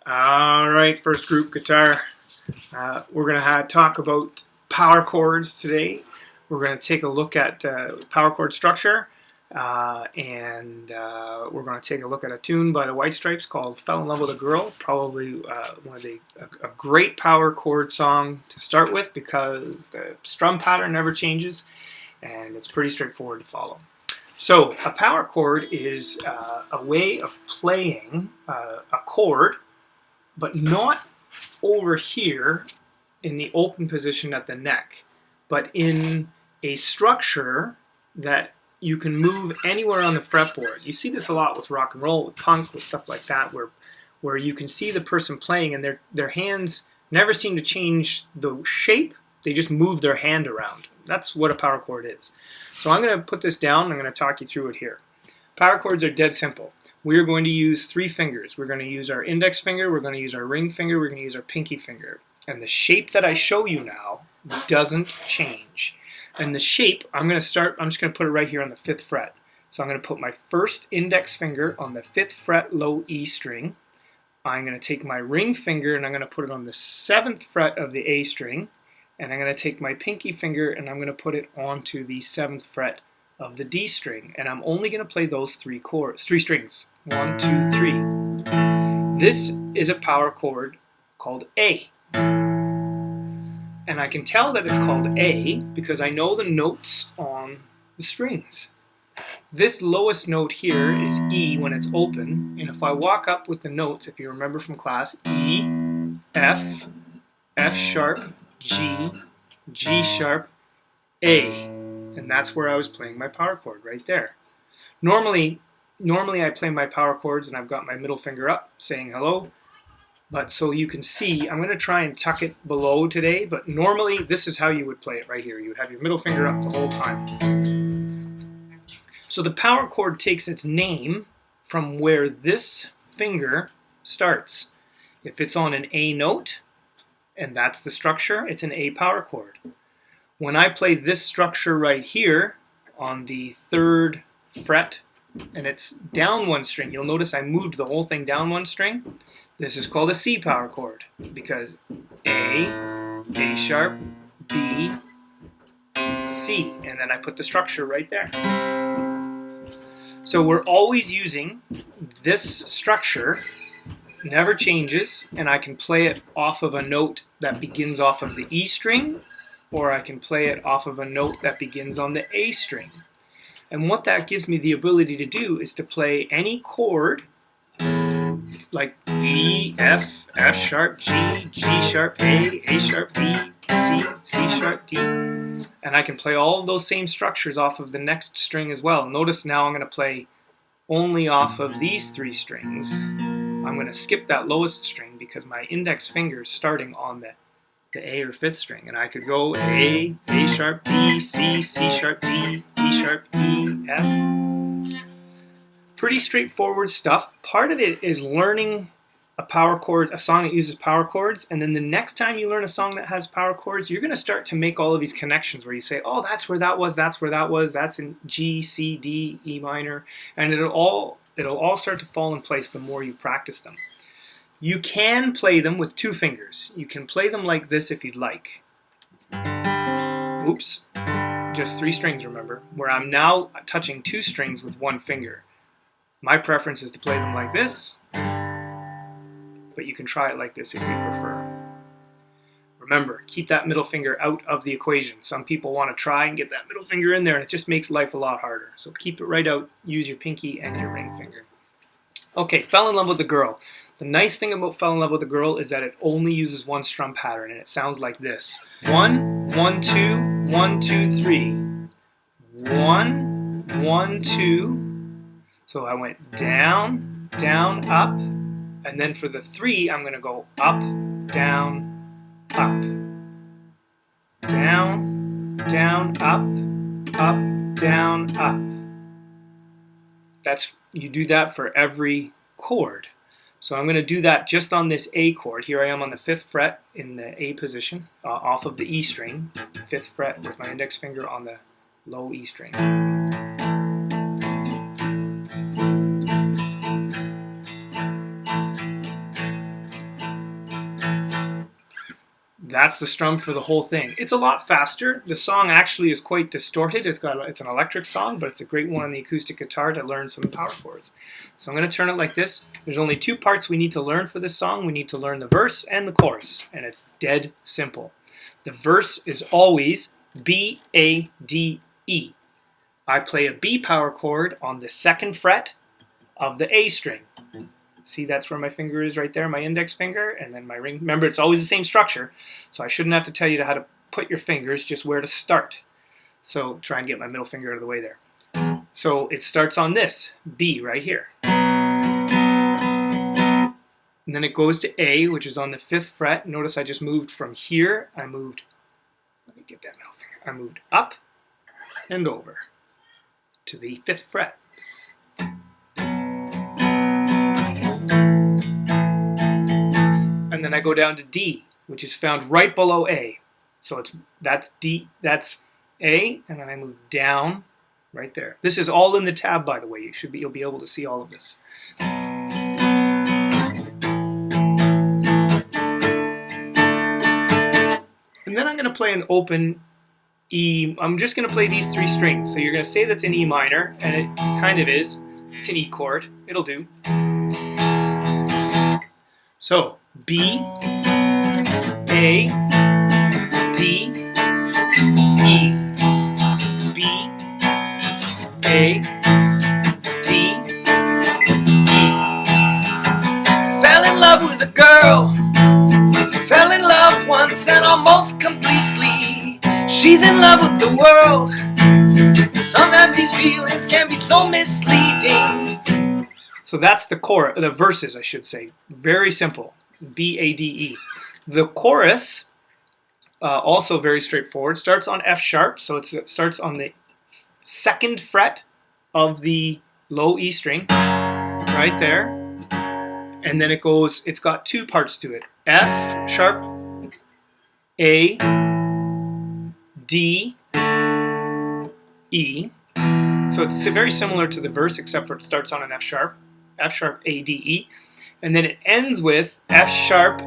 All right, first group guitar. We're going to talk about power chords today. We're going to take a look at power chord structure, and we're going to take a look at a tune by the White Stripes called "Fell in Love with a Girl." Probably one of a great power chord song to start with because the strum pattern never changes, and it's pretty straightforward to follow. So a power chord is a way of playing a chord, but not over here in the open position at the neck, but in a structure that you can move anywhere on the fretboard. You see this a lot with rock and roll, with punk, with stuff like that, where you can see the person playing and their hands never seem to change the shape, they just move their hand around. That's what a power chord is. So I'm going to put this down, I'm going to talk you through it here. Power chords are dead simple. We're going to use 3 fingers. We're going to use our index finger, we're going to use our ring finger, we're going to use our pinky finger. And the shape that I show you now doesn't change. And the shape, I'm just going to put it right here on the 5th fret. So I'm going to put my first index finger on the 5th fret low E string. I'm going to take my ring finger and I'm going to put it on the 7th fret of the A string. And I'm going to take my pinky finger and I'm going to put it onto the 7th fret of the D string, and I'm only going to play those 3 strings. 1, 2, 3. This is a power chord called A. And I can tell that it's called A because I know the notes on the strings. This lowest note here is E when it's open, and if I walk up with the notes, if you remember from class, E, F, F sharp, G, G sharp, A. And that's where I was playing my power chord, right there. Normally I play my power chords and I've got my middle finger up saying hello. But so you can see, I'm going to try and tuck it below today, but normally this is how you would play it right here. You would have your middle finger up the whole time. So the power chord takes its name from where this finger starts. If it's on an A note, and that's the structure, it's an A power chord. When I play this structure right here on the 3rd fret and it's down 1 string, you'll notice I moved the whole thing down 1 string. This is called a C power chord because A sharp, B, C, and then I put the structure right there. So we're always using this structure, never changes, and I can play it off of a note that begins off of the E string, or I can play it off of a note that begins on the A string. And what that gives me the ability to do is to play any chord like E, F, F sharp, G, G sharp, A sharp, B, C, C sharp, D. And I can play all of those same structures off of the next string as well. Notice now I'm going to play only off of these 3 strings. I'm going to skip that lowest string because my index finger is starting on the A or 5th string, and I could go A sharp, B, C, C sharp, D, D sharp, E, F. Pretty straightforward stuff. Part of it is learning a power chord, a song that uses power chords, and then the next time you learn a song that has power chords, you're going to start to make all of these connections where you say, oh, that's where that was, that's where that was, that's in G, C, D, E minor, and it'll all start to fall in place the more you practice them. You can play them with 2 fingers. You can play them like this if you'd like. Oops. Just 3 strings, remember, where I'm now touching 2 strings with 1 finger. My preference is to play them like this, but you can try it like this if you prefer. Remember, keep that middle finger out of the equation. Some people want to try and get that middle finger in there, and it just makes life a lot harder. So keep it right out. Use your pinky and your ring finger. Okay, Fell in Love with a Girl. The nice thing about Fell in Love with a Girl is that it only uses 1 strum pattern, and it sounds like this. 1, 1, 2, 1, 2, 3. 1, 1, 2. So I went down, down, up, and then for the 3, I'm going to go up, down, up. Down, down, up, down, up. You do that for every chord. So I'm going to do that just on this A chord. Here I am on the 5th fret in the A position, off of the E string, 5th fret with my index finger on the low E string. That's the strum for the whole thing. It's a lot faster. The song actually is quite distorted. It's an electric song, but it's a great one on the acoustic guitar to learn some power chords. So I'm going to turn it like this. There's only two parts we need to learn for this song. We need to learn the verse and the chorus, and it's dead simple. The verse is always B, A, D, E. I play a B power chord on the 2nd fret of the A string. See, that's where my finger is right there, my index finger, and then my ring. Remember, it's always the same structure, so I shouldn't have to tell you how to put your fingers, just where to start. So try and get my middle finger out of the way there. So it starts on this, B right here. And then it goes to A, which is on the 5th fret. Notice I just moved from here. Let me get that middle finger. I moved up and over to the 5th fret. And then I go down to D, which is found right below A. So that's D, that's A, and then I move down right there. This is all in the tab, by the way. You'll be able to see all of this. And then I'm going to play an open E. I'm just going to play these 3 strings. So you're going to say that's an E minor, and it kind of is. It's an E chord. It'll do. So B, A, D, E. B, A, D, E. Fell in love with a girl. Fell in love once and almost completely. She's in love with the world. Sometimes these feelings can be so misleading. So that's the chorus, the verses, I should say. Very simple. B, A, D, E. The chorus, also very straightforward, starts on F sharp. So it starts on the 2nd fret of the low E string, right there. And then it's got 2 parts to it. F sharp, A, D, E. So it's very similar to the verse, except for it starts on an F sharp, A, D, E. And then it ends with F sharp,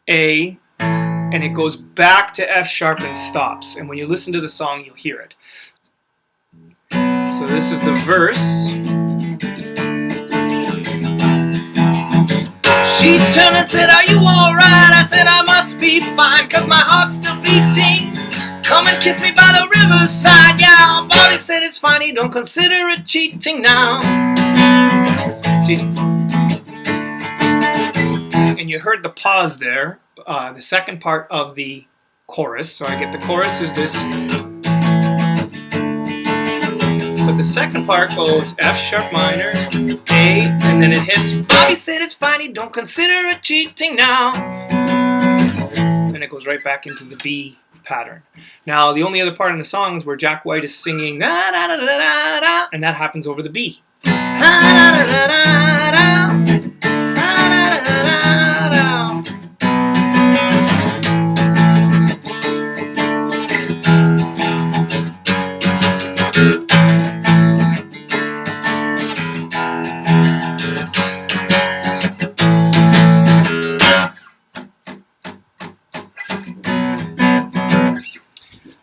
A, and it goes back to F sharp and stops. And when you listen to the song, you'll hear it. So this is the verse. She turned and said, "Are you alright?" I said, "I must be fine, 'cause my heart's still beating. Come and kiss me by the riverside." Yeah, Bobby said it's fine, he don't consider it cheating now. And you heard the pause there, the 2nd part of the chorus. So I get the chorus is this. But the 2nd part goes F sharp minor, A, and then it hits. Bobby said it's fine, he don't consider it cheating now. And it goes right back into the B pattern. Now the only other part in the song is where Jack White is singing da, da, da, da, da, da, and that happens over the B. Da, da, da, da, da, da.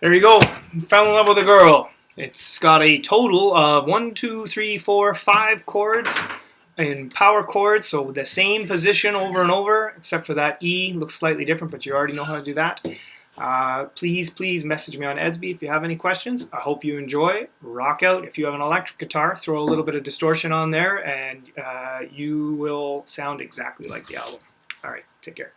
There you go. Fell in love with a girl. It's got a total of 1, 2, 3, 4, 5 chords in power chords, so the same position over and over, except for that E looks slightly different, but you already know how to do that. Please message me on EDSBY if you have any questions. I hope you enjoy. Rock out. If you have an electric guitar, throw a little bit of distortion on there, and you will sound exactly like the album. All right, take care.